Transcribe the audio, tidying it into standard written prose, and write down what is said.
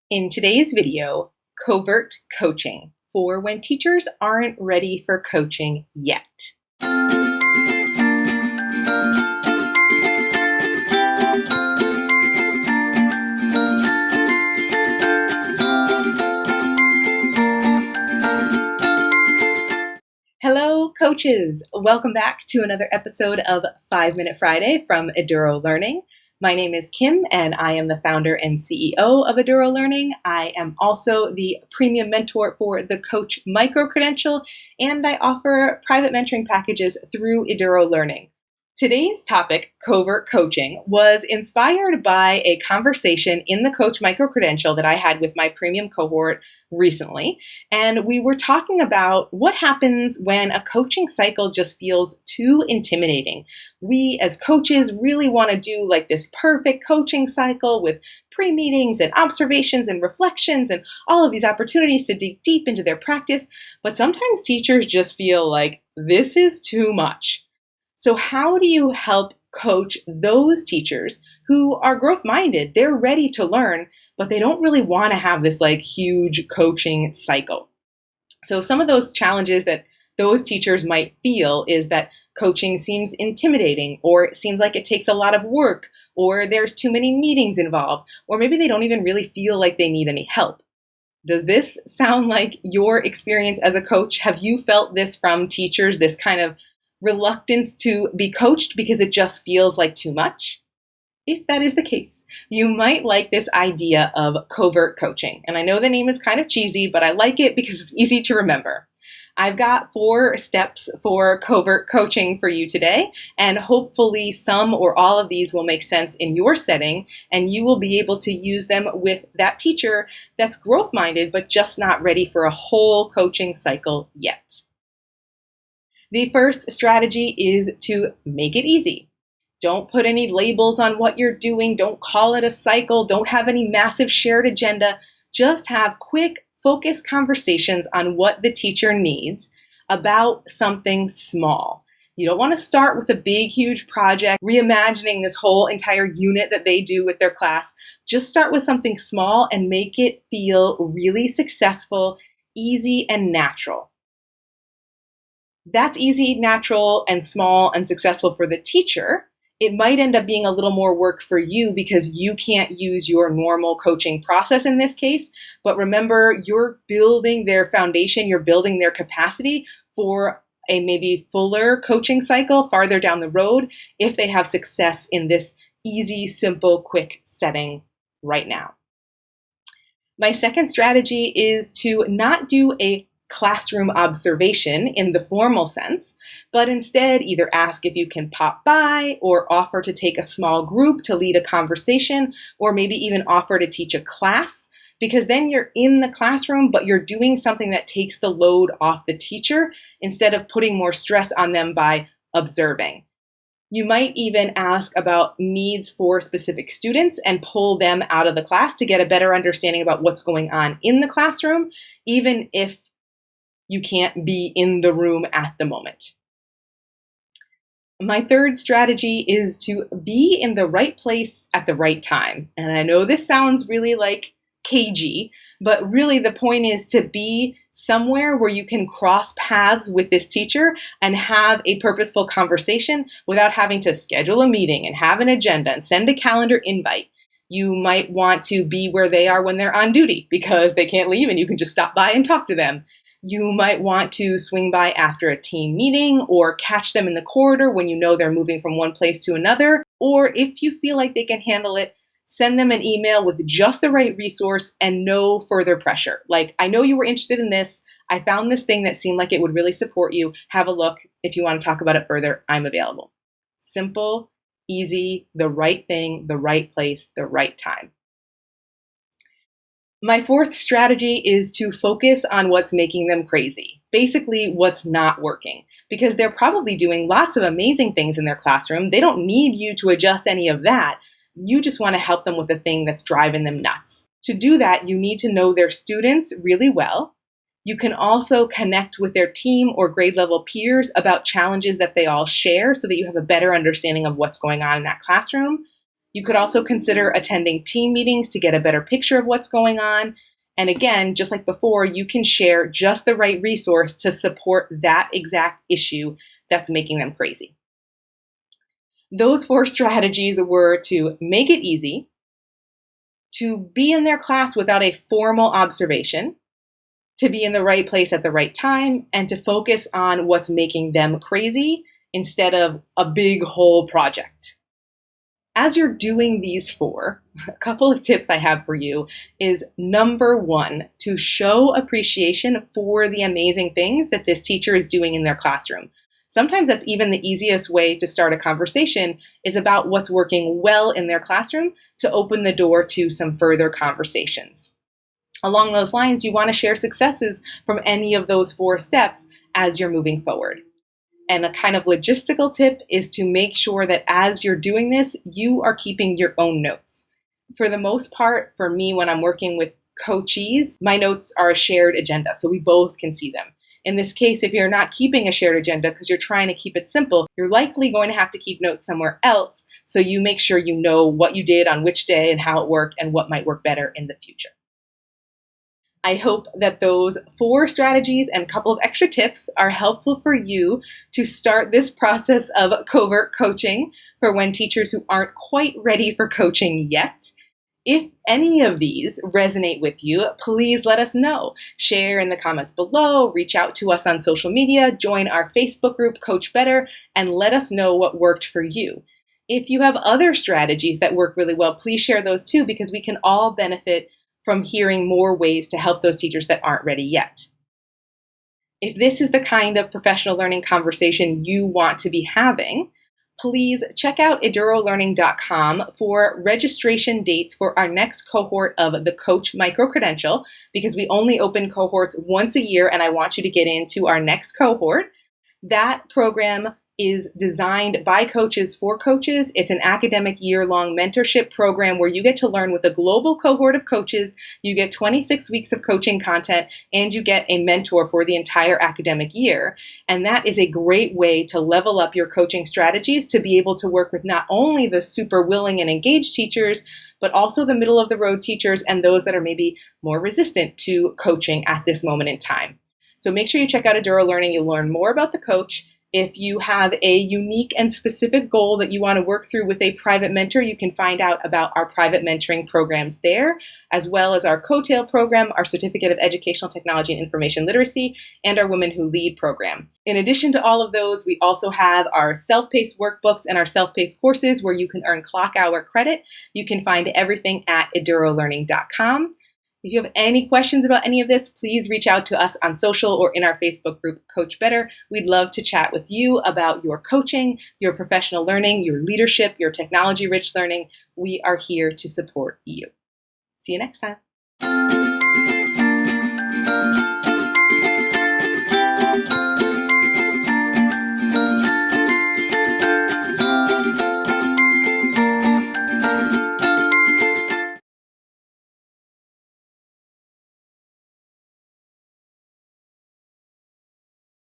In today's video, covert coaching for when teachers aren't ready for coaching yet. Hello, coaches. Welcome back to another episode of 5 Minute Friday from Eduro Learning. My name is Kim, and I am the founder and CEO of Eduro Learning. I am also the premium mentor for the Coach Micro Credential, and I offer private mentoring packages through Eduro Learning. Today's topic, covert coaching, was inspired by a conversation in the Coach Micro Credential that I had with my premium cohort recently. And we were talking about what happens when a coaching cycle just feels too intimidating. We as coaches really want to do like this perfect coaching cycle with pre-meetings and observations and reflections and all of these opportunities to dig deep into their practice. But sometimes teachers just feel like this is too much. So how do you help coach those teachers who are growth-minded? They're ready to learn, but they don't really want to have this like huge coaching cycle. So some of those challenges that those teachers might feel is that coaching seems intimidating, or it seems like it takes a lot of work, or there's too many meetings involved, or maybe they don't even really feel like they need any help. Does this sound like your experience as a coach? Have you felt this from teachers, this kind of reluctance to be coached because it just feels like too much? If that is the case, you might like this idea of covert coaching. And I know the name is kind of cheesy, but I like it because it's easy to remember. I've got 4 steps for covert coaching for you today, and hopefully some or all of these will make sense in your setting, and you will be able to use them with that teacher that's growth-minded but just not ready for a whole coaching cycle yet. The first strategy is to make it easy. Don't put any labels on what you're doing. Don't call it a cycle. Don't have any massive shared agenda. Just have quick, focused conversations on what the teacher needs about something small. You don't want to start with a big, huge project, reimagining this whole entire unit that they do with their class. Just start with something small and make it feel really successful, easy, and natural. That's easy, natural, and small and successful for the teacher. It might end up being a little more work for you because you can't use your normal coaching process in this case. But remember, you're building their foundation, you're building their capacity for a maybe fuller coaching cycle farther down the road if they have success in this easy, simple, quick setting right now. My second strategy is to not do a classroom observation in the formal sense, but instead either ask if you can pop by or offer to take a small group to lead a conversation, or maybe even offer to teach a class, because then you're in the classroom, but you're doing something that takes the load off the teacher instead of putting more stress on them by observing. You might even ask about needs for specific students and pull them out of the class to get a better understanding about what's going on in the classroom, even if you can't be in the room at the moment. My third strategy is to be in the right place at the right time. And I know this sounds really like cagey, but really the point is to be somewhere where you can cross paths with this teacher and have a purposeful conversation without having to schedule a meeting and have an agenda and send a calendar invite. You might want to be where they are when they're on duty because they can't leave and you can just stop by and talk to them. You might want to swing by after a team meeting or catch them in the corridor when you know they're moving from one place to another. Or if you feel like they can handle it, send them an email with just the right resource and no further pressure. Like, I know you were interested in this. I found this thing that seemed like it would really support you. Have a look. If you want to talk about it further, I'm available. Simple, easy, the right thing, the right place, the right time. My fourth strategy is to focus on what's making them crazy, basically what's not working, because they're probably doing lots of amazing things in their classroom. They don't need you to adjust any of that. You just want to help them with the thing that's driving them nuts. To do that, you need to know their students really well. You can also connect with their team or grade level peers about challenges that they all share so that you have a better understanding of what's going on in that classroom. You could also consider attending team meetings to get a better picture of what's going on. And again, just like before, you can share just the right resource to support that exact issue that's making them crazy. Those 4 strategies were to make it easy, to be in their class without a formal observation, to be in the right place at the right time, and to focus on what's making them crazy instead of a big whole project. As you're doing these 4, a couple of tips I have for you is number 1, to show appreciation for the amazing things that this teacher is doing in their classroom. Sometimes that's even the easiest way to start a conversation is about what's working well in their classroom to open the door to some further conversations. Along those lines, you want to share successes from any of those 4 steps as you're moving forward. And a kind of logistical tip is to make sure that as you're doing this, you are keeping your own notes. For the most part, for me, when I'm working with coachees, my notes are a shared agenda, so we both can see them. In this case, if you're not keeping a shared agenda because you're trying to keep it simple, you're likely going to have to keep notes somewhere else, so you make sure you know what you did on which day and how it worked and what might work better in the future. I hope that those 4 strategies and a couple of extra tips are helpful for you to start this process of covert coaching for when teachers who aren't quite ready for coaching yet. If any of these resonate with you, please let us know. Share in the comments below, reach out to us on social media, join our Facebook group, Coach Better, and let us know what worked for you. If you have other strategies that work really well, please share those too, because we can all benefit from hearing more ways to help those teachers that aren't ready yet. If this is the kind of professional learning conversation you want to be having, please check out edurolearning.com for registration dates for our next cohort of the Coach Micro-Credential, because we only open cohorts once a year and I want you to get into our next cohort. That program is designed by coaches for coaches. It's an academic year-long mentorship program where you get to learn with a global cohort of coaches. You get 26 weeks of coaching content, and you get a mentor for the entire academic year. And that is a great way to level up your coaching strategies to be able to work with not only the super willing and engaged teachers, but also the middle of the road teachers and those that are maybe more resistant to coaching at this moment in time. So make sure you check out Eduro Learning. You'll learn more about the coach. If you have a unique and specific goal that you want to work through with a private mentor, you can find out about our private mentoring programs there, as well as our Coattail program, our Certificate of Educational Technology and Information Literacy, and our Women Who Lead program. In addition to all of those, we also have our self-paced workbooks and our self-paced courses where you can earn clock hour credit. You can find everything at edurolearning.com. If you have any questions about any of this, please reach out to us on social or in our Facebook group, Coach Better. We'd love to chat with you about your coaching, your professional learning, your leadership, your technology-rich learning. We are here to support you. See you next time.